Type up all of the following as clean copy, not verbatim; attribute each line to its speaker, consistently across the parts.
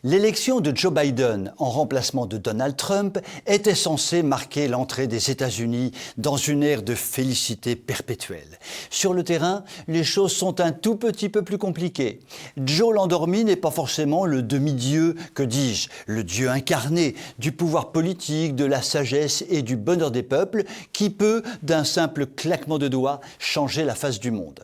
Speaker 1: L'élection de Joe Biden en remplacement de Donald Trump était censée marquer l'entrée des États-Unis dans une ère de félicité perpétuelle. Sur le terrain, les choses sont un tout petit peu plus compliquées. Joe l'endormi n'est pas forcément le demi-dieu, que dis-je, le dieu incarné du pouvoir politique, de la sagesse et du bonheur des peuples qui peut, d'un simple claquement de doigts, changer la face du monde.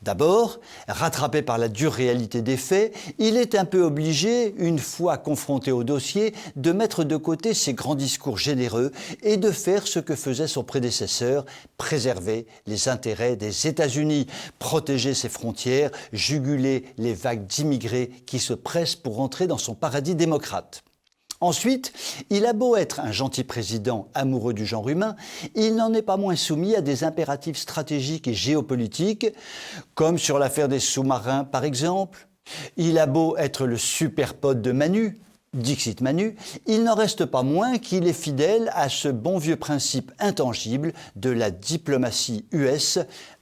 Speaker 1: D'abord, rattrapé par la dure réalité des faits, il est un peu obligé, une fois confronté au dossier, de mettre de côté ses grands discours généreux et de faire ce que faisait son prédécesseur, préserver les intérêts des États-Unis, protéger ses frontières, juguler les vagues d'immigrés qui se pressent pour entrer dans son paradis démocrate. Ensuite, il a beau être un gentil président amoureux du genre humain, il n'en est pas moins soumis à des impératifs stratégiques et géopolitiques, comme sur l'affaire des sous-marins par exemple. Il a beau être le super pote de Manu, Dixit Manu, il n'en reste pas moins qu'il est fidèle à ce bon vieux principe intangible de la diplomatie US,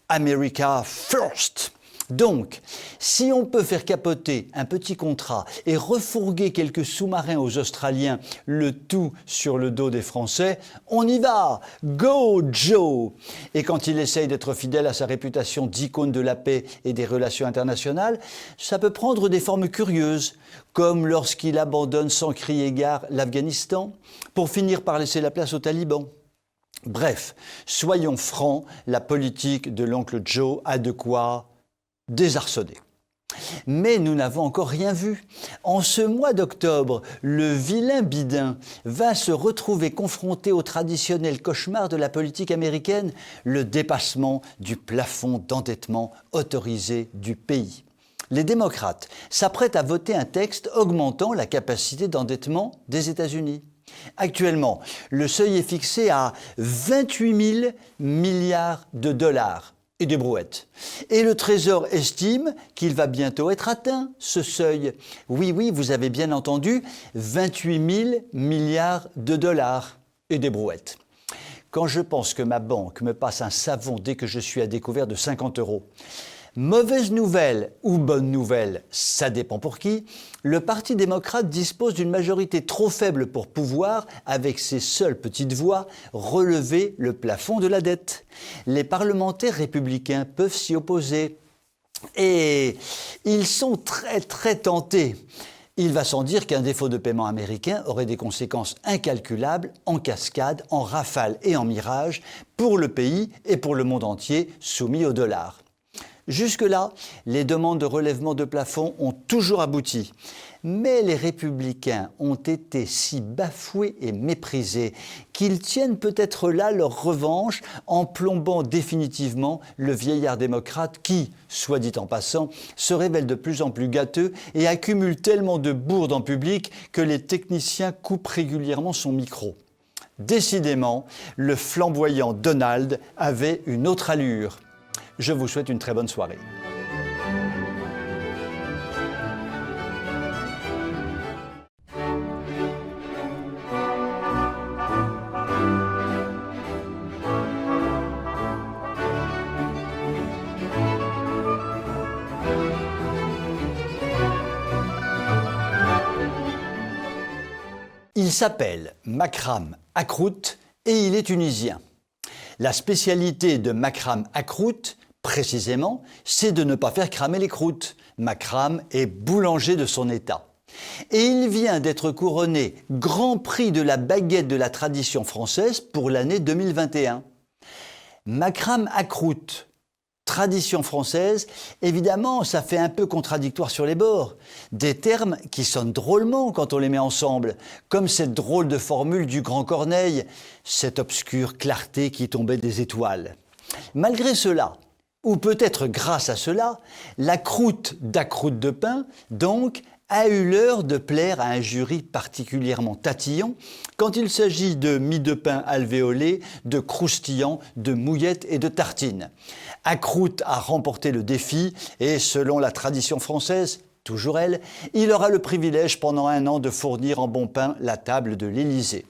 Speaker 1: America First. Donc, si on peut faire capoter un petit contrat et refourguer quelques sous-marins aux Australiens, le tout sur le dos des Français, on y va! Go Joe! Et quand il essaye d'être fidèle à sa réputation d'icône de la paix et des relations internationales, ça peut prendre des formes curieuses, comme lorsqu'il abandonne sans crier gare l'Afghanistan, pour finir par laisser la place aux talibans. Bref, soyons francs, la politique de l'oncle Joe a de quoi désarçonné. Mais nous n'avons encore rien vu. En ce mois d'octobre, le vilain Biden va se retrouver confronté au traditionnel cauchemar de la politique américaine, le dépassement du plafond d'endettement autorisé du pays. Les démocrates s'apprêtent à voter un texte augmentant la capacité d'endettement des États-Unis. Actuellement, le seuil est fixé à 28 000 milliards de dollars. Et des brouettes. Et le Trésor estime qu'il va bientôt être atteint, ce seuil. Oui, vous avez bien entendu, 28 000 milliards de dollars et des brouettes. Quand je pense que ma banque me passe un savon dès que je suis à découvert de 50 €, mauvaise nouvelle ou bonne nouvelle, ça dépend pour qui, le Parti démocrate dispose d'une majorité trop faible pour pouvoir, avec ses seules petites voix, relever le plafond de la dette. Les parlementaires républicains peuvent s'y opposer. Et ils sont très tentés. Il va sans dire qu'un défaut de paiement américain aurait des conséquences incalculables, en cascade, en rafale et en mirage, pour le pays et pour le monde entier soumis au dollar. Jusque-là, les demandes de relèvement de plafond ont toujours abouti. Mais les républicains ont été si bafoués et méprisés qu'ils tiennent peut-être là leur revanche en plombant définitivement le vieillard démocrate qui, soit dit en passant, se révèle de plus en plus gâteux et accumule tellement de bourdes en public que les techniciens coupent régulièrement son micro. Décidément, le flamboyant Donald avait une autre allure. Je vous souhaite une très bonne soirée. Il s'appelle Makram Akrout et il est tunisien. La spécialité de Makram Akrout, précisément, c'est de ne pas faire cramer les croûtes. Makram est boulanger de son état. Et il vient d'être couronné Grand Prix de la baguette de la tradition française pour l'année 2021. Makram Akrout, tradition française, évidemment, ça fait un peu contradictoire sur les bords. Des termes qui sonnent drôlement quand on les met ensemble, comme cette drôle de formule du grand Corneille, cette obscure clarté qui tombait des étoiles. Malgré cela, ou peut-être grâce à cela, la croûte d'accroute de pain, donc, a eu l'heure de plaire à un jury particulièrement tatillon quand il s'agit de mie de pain alvéolée, de croustillants, de mouillettes et de tartines. Accroute a remporté le défi et, selon la tradition française, toujours elle, il aura le privilège pendant 1 an de fournir en bon pain la table de l'Élysée.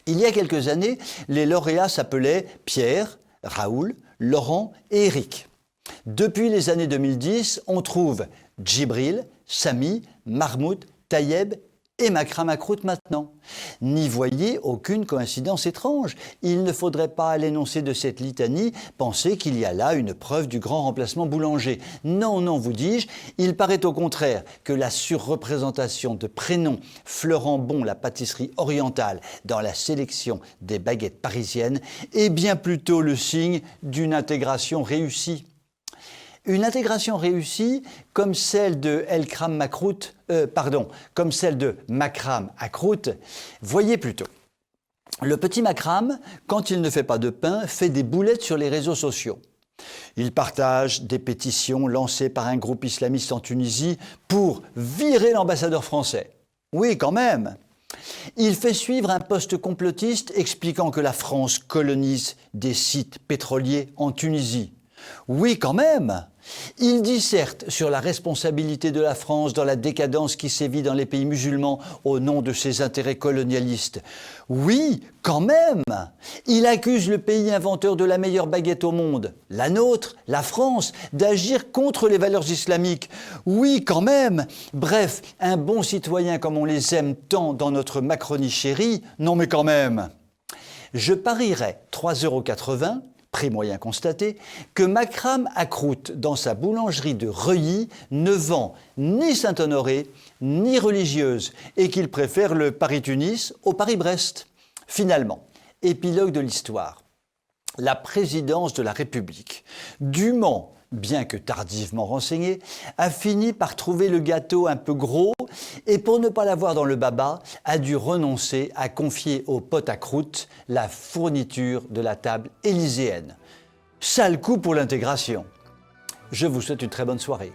Speaker 1: Il y a quelques années, les lauréats s'appelaient Pierre, Raoul, Laurent et Éric. Depuis les années 2010, on trouve Djibril, Samy, Mahmoud Taïeb et Makram Akrout maintenant. N'y voyez aucune coïncidence étrange. Il ne faudrait pas, à l'énoncé de cette litanie, penser qu'il y a là une preuve du grand remplacement boulanger. Non, non, vous dis-je, il paraît au contraire que la surreprésentation de prénoms fleurant bon la pâtisserie orientale dans la sélection des baguettes parisiennes est bien plutôt le signe d'une intégration réussie. Une intégration réussie comme celle de comme celle de Makram Akrout, voyez plutôt. Le petit Makram, quand il ne fait pas de pain, fait des boulettes sur les réseaux sociaux. Il partage des pétitions lancées par un groupe islamiste en Tunisie pour virer l'ambassadeur français. Oui, quand même. Il fait suivre un post complotiste expliquant que la France colonise des sites pétroliers en Tunisie. Oui, quand même. Il disserte sur la responsabilité de la France dans la décadence qui sévit dans les pays musulmans au nom de ses intérêts colonialistes. Oui, quand même. Il accuse le pays inventeur de la meilleure baguette au monde, la nôtre, la France, d'agir contre les valeurs islamiques. Oui, quand même. Bref, un bon citoyen comme on les aime tant dans notre Macronie chérie, non mais quand même. Je parierais 3,80 €, prix moyen constaté, que Makram Akrout, dans sa boulangerie de Reuilly, ne vend ni Saint-Honoré, ni religieuse, et qu'il préfère le Paris-Tunis au Paris-Brest. Finalement, épilogue de l'histoire. La présidence de la République, dûment, bien que tardivement renseignée, a fini par trouver le gâteau un peu gros et pour ne pas l'avoir dans le baba, a dû renoncer à confier au pote à croûte la fourniture de la table élyséenne. Sale coup pour l'intégration. Je vous souhaite une très bonne soirée.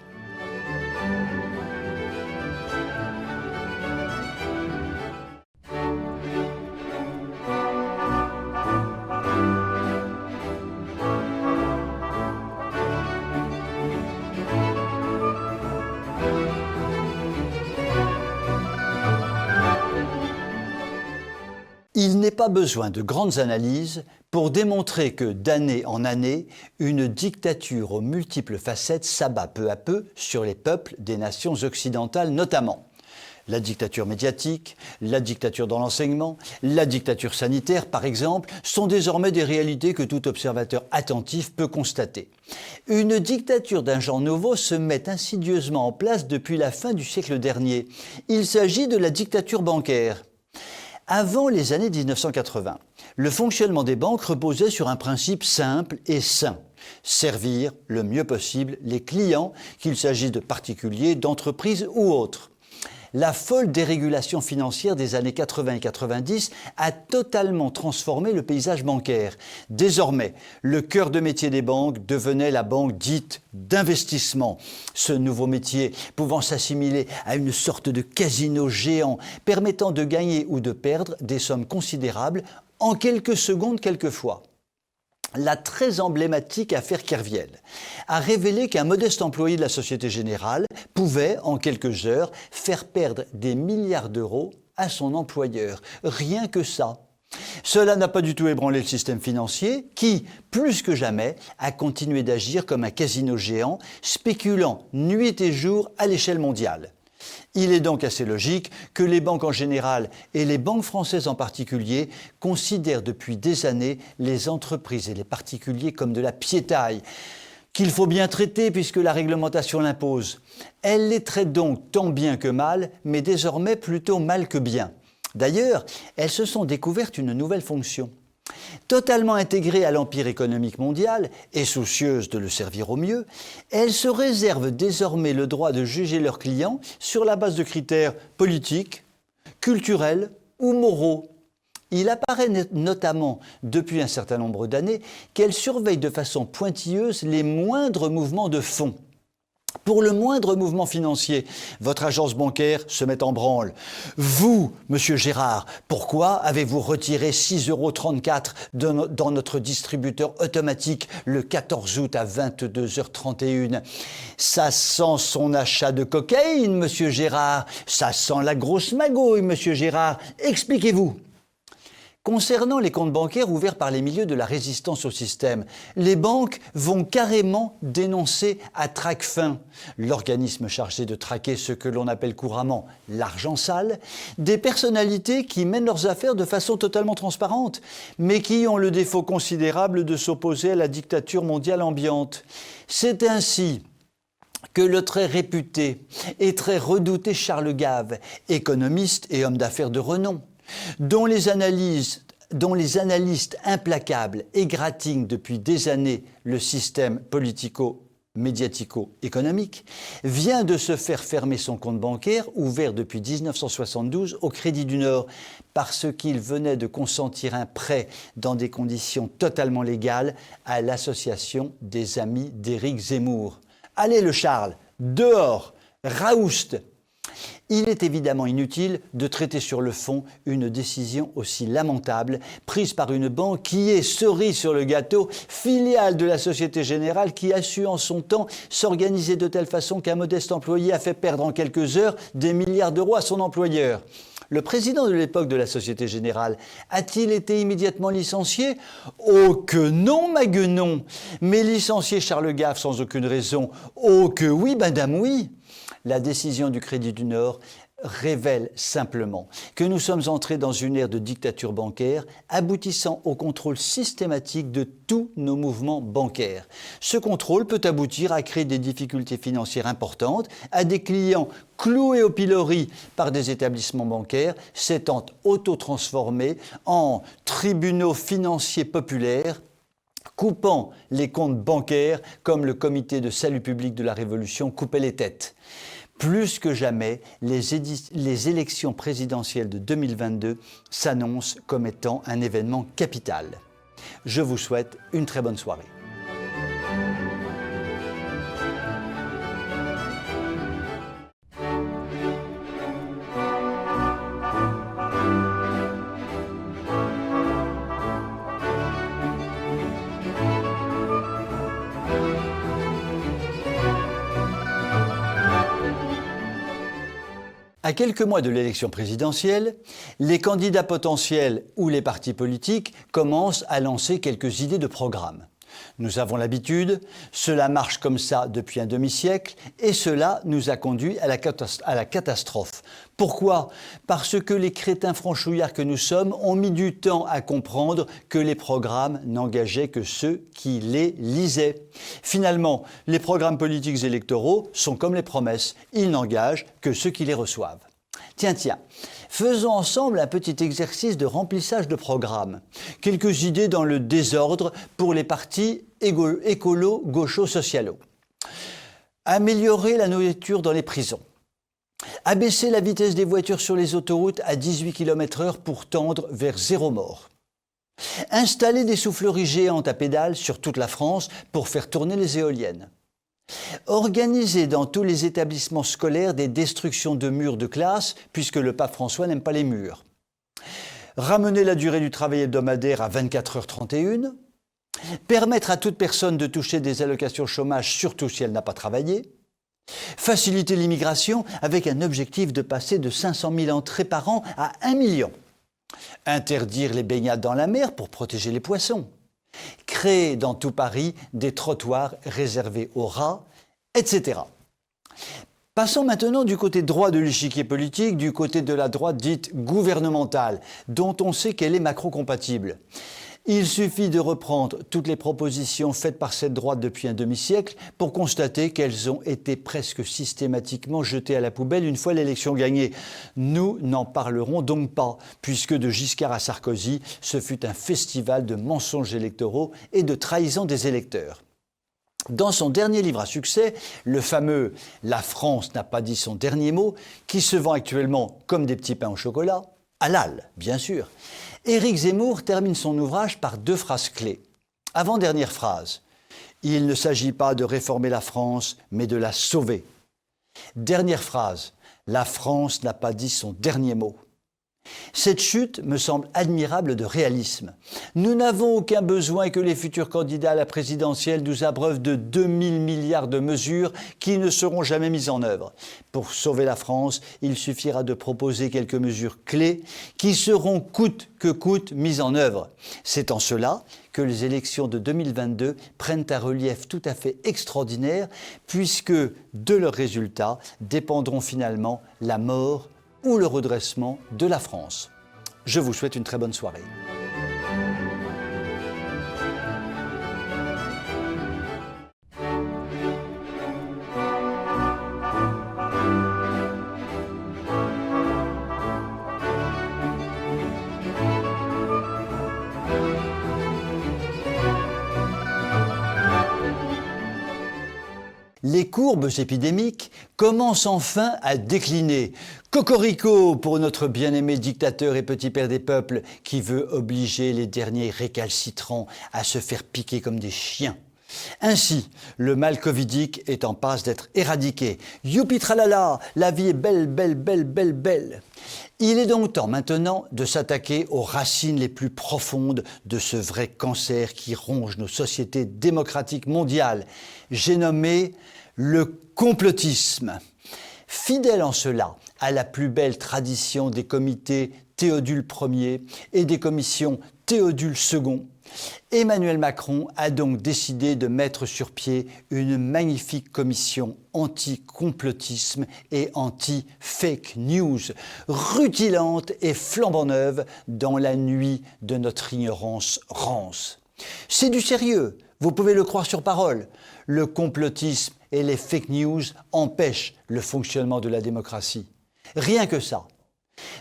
Speaker 1: Il n'est pas besoin de grandes analyses pour démontrer que d'année en année, une dictature aux multiples facettes s'abat peu à peu sur les peuples des nations occidentales notamment. La dictature médiatique, la dictature dans l'enseignement, la dictature sanitaire par exemple, sont désormais des réalités que tout observateur attentif peut constater. Une dictature d'un genre nouveau se met insidieusement en place depuis la fin du siècle dernier. Il s'agit de la dictature bancaire. Avant les années 1980, le fonctionnement des banques reposait sur un principe simple et sain. Servir le mieux possible les clients, qu'il s'agisse de particuliers, d'entreprises ou autres. La folle dérégulation financière des années 80 et 90 a totalement transformé le paysage bancaire. Désormais, le cœur de métier des banques devenait la banque dite d'investissement. Ce nouveau métier pouvant s'assimiler à une sorte de casino géant permettant de gagner ou de perdre des sommes considérables en quelques secondes quelquefois. La très emblématique affaire Kerviel a révélé qu'un modeste employé de la Société Générale pouvait, en quelques heures, faire perdre des milliards d'euros à son employeur. Rien que ça. Cela n'a pas du tout ébranlé le système financier qui, plus que jamais, a continué d'agir comme un casino géant, spéculant nuit et jour à l'échelle mondiale. Il est donc assez logique que les banques en général et les banques françaises en particulier considèrent depuis des années les entreprises et les particuliers comme de la piétaille, qu'il faut bien traiter puisque la réglementation l'impose. Elles les traitent donc tant bien que mal, mais désormais plutôt mal que bien. D'ailleurs, elles se sont découvertes une nouvelle fonction. Totalement intégrées à l'empire économique mondial et soucieuses de le servir au mieux, elles se réservent désormais le droit de juger leurs clients sur la base de critères politiques, culturels ou moraux. Il apparaît notamment, depuis un certain nombre d'années, qu'elles surveillent de façon pointilleuse les moindres mouvements de fonds. Pour le moindre mouvement financier, votre agence bancaire se met en branle. Vous, Monsieur Gérard, pourquoi avez-vous retiré 6,34 € dans notre distributeur automatique le 14 août à 22h31 ? Ça sent son achat de cocaïne, Monsieur Gérard. Ça sent la grosse magouille, Monsieur Gérard. Expliquez-vous. Concernant les comptes bancaires ouverts par les milieux de la résistance au système, les banques vont carrément dénoncer à Tracfin, l'organisme chargé de traquer ce que l'on appelle couramment l'argent sale, des personnalités qui mènent leurs affaires de façon totalement transparente, mais qui ont le défaut considérable de s'opposer à la dictature mondiale ambiante. C'est ainsi que le très réputé et très redouté Charles Gave, économiste et homme d'affaires de renom, dont les analystes implacables égratignent depuis des années le système politico-médiatico-économique, vient de se faire fermer son compte bancaire, ouvert depuis 1972 au Crédit du Nord, parce qu'il venait de consentir un prêt dans des conditions totalement légales à l'association des amis d'Éric Zemmour. Allez le Charles, dehors, raoust! Il est évidemment inutile de traiter sur le fond une décision aussi lamentable prise par une banque qui est, cerise sur le gâteau, filiale de la Société Générale qui a su en son temps s'organiser de telle façon qu'un modeste employé a fait perdre en quelques heures des milliards d'euros à son employeur. Le président de l'époque de la Société Générale a-t-il été immédiatement licencié? Oh que non, Maguenon! Mais licencier Charles Gave sans aucune raison? Oh que oui, madame, oui! La décision du Crédit du Nord révèle simplement que nous sommes entrés dans une ère de dictature bancaire aboutissant au contrôle systématique de tous nos mouvements bancaires. Ce contrôle peut aboutir à créer des difficultés financières importantes à des clients cloués au pilori par des établissements bancaires s'étant auto-transformés en tribunaux financiers populaires coupant les comptes bancaires comme le comité de salut public de la Révolution coupait les têtes. Plus que jamais, les élections présidentielles de 2022 s'annoncent comme étant un événement capital. Je vous souhaite une très bonne soirée. À quelques mois de l'élection présidentielle, les candidats potentiels ou les partis politiques commencent à lancer quelques idées de programme. Nous avons l'habitude, cela marche comme ça depuis un demi-siècle et cela nous a conduit à la catastrophe. Pourquoi? Parce que les crétins franchouillards que nous sommes ont mis du temps à comprendre que les programmes n'engageaient que ceux qui les lisaient. Finalement, les programmes politiques électoraux sont comme les promesses, ils n'engagent que ceux qui les reçoivent. Tiens, faisons ensemble un petit exercice de remplissage de programme. Quelques idées dans le désordre pour les partis écolos, gauchos, socialos. Améliorer la nourriture dans les prisons. Abaisser la vitesse des voitures sur les autoroutes à 18 km/h pour tendre vers zéro mort. Installer des souffleries géantes à pédales sur toute la France pour faire tourner les éoliennes. Organiser dans tous les établissements scolaires des destructions de murs de classe, puisque le pape François n'aime pas les murs. Ramener la durée du travail hebdomadaire à 24h31. Permettre à toute personne de toucher des allocations chômage, surtout si elle n'a pas travaillé. Faciliter l'immigration avec un objectif de passer de 500 000 entrées par an à 1 million. Interdire les baignades dans la mer pour protéger les poissons. Créer dans tout Paris des trottoirs réservés aux rats, etc. Passons maintenant du côté droit de l'échiquier politique, du côté de la droite dite gouvernementale, dont on sait qu'elle est macro-compatible. Il suffit de reprendre toutes les propositions faites par cette droite depuis un demi-siècle pour constater qu'elles ont été presque systématiquement jetées à la poubelle une fois l'élection gagnée. Nous n'en parlerons donc pas, puisque de Giscard à Sarkozy, ce fut un festival de mensonges électoraux et de trahison des électeurs. Dans son dernier livre à succès, le fameux « La France n'a pas dit son dernier mot », qui se vend actuellement comme des petits pains au chocolat, halal, bien sûr, Éric Zemmour termine son ouvrage par 2 phrases clés. Avant-dernière phrase, « Il ne s'agit pas de réformer la France, mais de la sauver ». Dernière phrase, « La France n'a pas dit son dernier mot ». Cette chute me semble admirable de réalisme. Nous n'avons aucun besoin que les futurs candidats à la présidentielle nous abreuvent de 2000 milliards de mesures qui ne seront jamais mises en œuvre. Pour sauver la France, il suffira de proposer quelques mesures clés qui seront coûte que coûte mises en œuvre. C'est en cela que les élections de 2022 prennent un relief tout à fait extraordinaire puisque de leurs résultats dépendront finalement la mort ou le redressement de la France. Je vous souhaite une très bonne soirée. Les courbes épidémiques commencent enfin à décliner. Cocorico pour notre bien-aimé dictateur et petit père des peuples qui veut obliger les derniers récalcitrants à se faire piquer comme des chiens. Ainsi, le mal covidique est en passe d'être éradiqué. Youpi tralala, la vie est belle, belle, belle, belle, belle. Il est donc temps maintenant de s'attaquer aux racines les plus profondes de ce vrai cancer qui ronge nos sociétés démocratiques mondiales. J'ai nommé le complotisme. Fidèle en cela à la plus belle tradition des comités Théodule Ier et des commissions Théodule II, Emmanuel Macron a donc décidé de mettre sur pied une magnifique commission anti-complotisme et anti-fake news, rutilante et flambant neuve dans la nuit de notre ignorance rance. C'est du sérieux, vous pouvez le croire sur parole. Le complotisme et les fake news empêchent le fonctionnement de la démocratie. Rien que ça.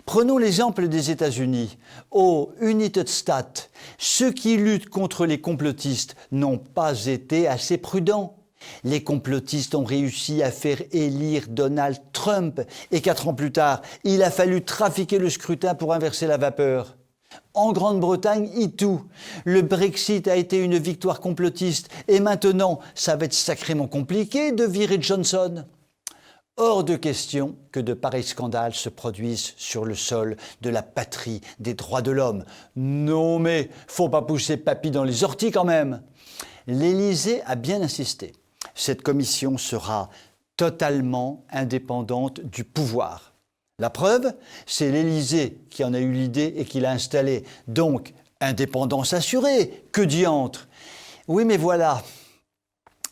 Speaker 1: Prenons l'exemple des États-Unis. Au United States, ceux qui luttent contre les complotistes n'ont pas été assez prudents. Les complotistes ont réussi à faire élire Donald Trump et 4 ans plus tard, il a fallu trafiquer le scrutin pour inverser la vapeur. En Grande-Bretagne, tout. Le Brexit a été une victoire complotiste et maintenant, ça va être sacrément compliqué de virer Johnson. Hors de question que de pareils scandales se produisent sur le sol de la patrie des droits de l'homme. Non mais, faut pas pousser papy dans les orties quand même. L'Élysée a bien insisté. Cette commission sera totalement indépendante du pouvoir. La preuve, c'est l'Élysée qui en a eu l'idée et qui l'a installée. Donc, indépendance assurée, que diantre. Oui mais voilà,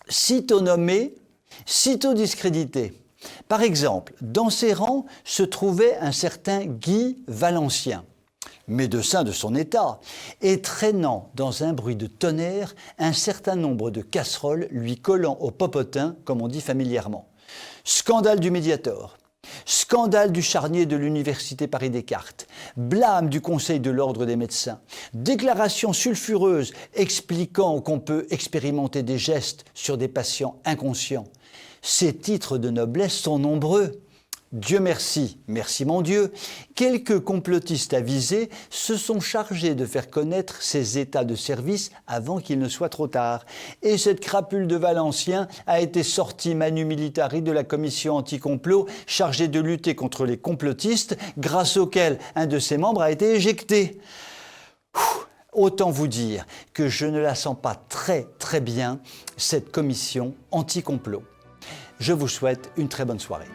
Speaker 1: sitôt nommé, sitôt discrédité. Par exemple, dans ses rangs se trouvait un certain Guy Valencien, médecin de son état, et traînant dans un bruit de tonnerre un certain nombre de casseroles lui collant au popotin, comme on dit familièrement. Scandale du Mediator, scandale du charnier de l'Université Paris-Descartes, blâme du Conseil de l'Ordre des médecins, déclaration sulfureuse expliquant qu'on peut expérimenter des gestes sur des patients inconscients. Ces titres de noblesse sont nombreux. Dieu merci, merci mon Dieu, quelques complotistes avisés se sont chargés de faire connaître ces états de service avant qu'il ne soit trop tard. Et cette crapule de Valencien a été sortie manu militari de la commission anti-complot chargée de lutter contre les complotistes, grâce auquel un de ses membres a été éjecté. Autant vous dire que je ne la sens pas très bien, cette commission anti-complot. Je vous souhaite une très bonne soirée.